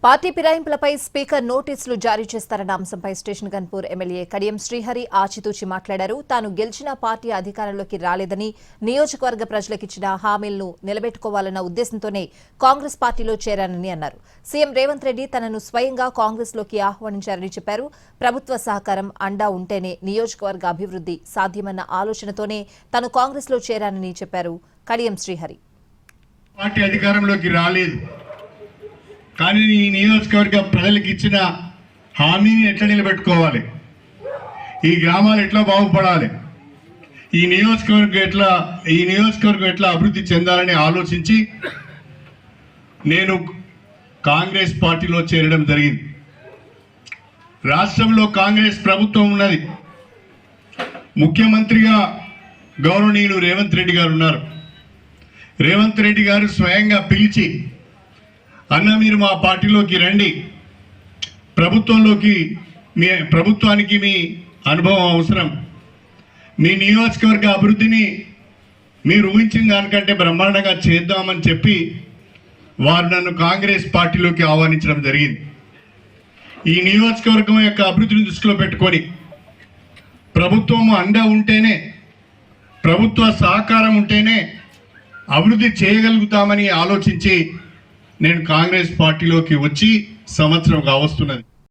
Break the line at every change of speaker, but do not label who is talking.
Party ఫిరాయింపులపై speaker నోటీసులు జారీ చేస్తారన్న అంశంపై స్టేషన్ గన్పూర్ ఎమ్మెల్యే కడియం శ్రీహరి ఆచితూచి మాట్లాడారు. తాను గెలిచిన పార్టీ అధికారంలోకి రాలేదని, నియోజకవర్గ ప్రజలకిచ్చిన హామీలను నిలబెట్టుకోవాలన్న ఉద్దేశంతోనే కాంగ్రెస్ పార్టీలో చేరానని అన్నారు. సీఎం రేవంత్ రెడ్డి తనను స్వయంగా కాంగ్రెస్లోకి ఆహ్వానించారని చెప్పారు. ప్రభుత్వ సహకారం అండా ఉంటేనే నియోజకవర్గ అభివృద్ధి సాధ్యమన్న ఆలోచనతోనే తాను కాంగ్రెస్లో చేరానని చెప్పారు కడియం శ్రీహరి.
పార్టీ అధికారంలోకి రాలేదు, కానీ ఈ నియోజకవర్గ ప్రజలకు ఇచ్చిన హామీని ఎట్లా నిలబెట్టుకోవాలి, ఈ గ్రామాలు ఎట్లా బాగుపడాలి, ఈ నియోజకవర్గం ఎట్లా అభివృద్ధి చెందాలని ఆలోచించి నేను కాంగ్రెస్ పార్టీలో చేరడం జరిగింది. రాష్ట్రంలో కాంగ్రెస్ ప్రభుత్వం ఉన్నది. ముఖ్యమంత్రిగా గౌరవనీయులు రేవంత్ రెడ్డి గారు ఉన్నారు. రేవంత్ రెడ్డి గారు స్వయంగా పిలిచి, అన్న మీరు మా పార్టీలోకి రండి, ప్రభుత్వానికి మీ అనుభవం అవసరం, మీ నియోజకవర్గ అభివృద్ధిని మీరు ఊహించిన దానికంటే బ్రహ్మాండంగా చేద్దామని చెప్పి వారు నన్ను కాంగ్రెస్ పార్టీలోకి ఆహ్వానించడం జరిగింది. ఈ నియోజకవర్గం యొక్క అభివృద్ధిని దృష్టిలో పెట్టుకొని ప్రభుత్వం అండ ఉంటేనే, ప్రభుత్వ సహకారం ఉంటేనే అభివృద్ధి చేయగలుగుతామని ఆలోచించి నేను కాంగ్రెస్ పార్టీలోకి వచ్చి సంవత్సరం కావస్తున్నది.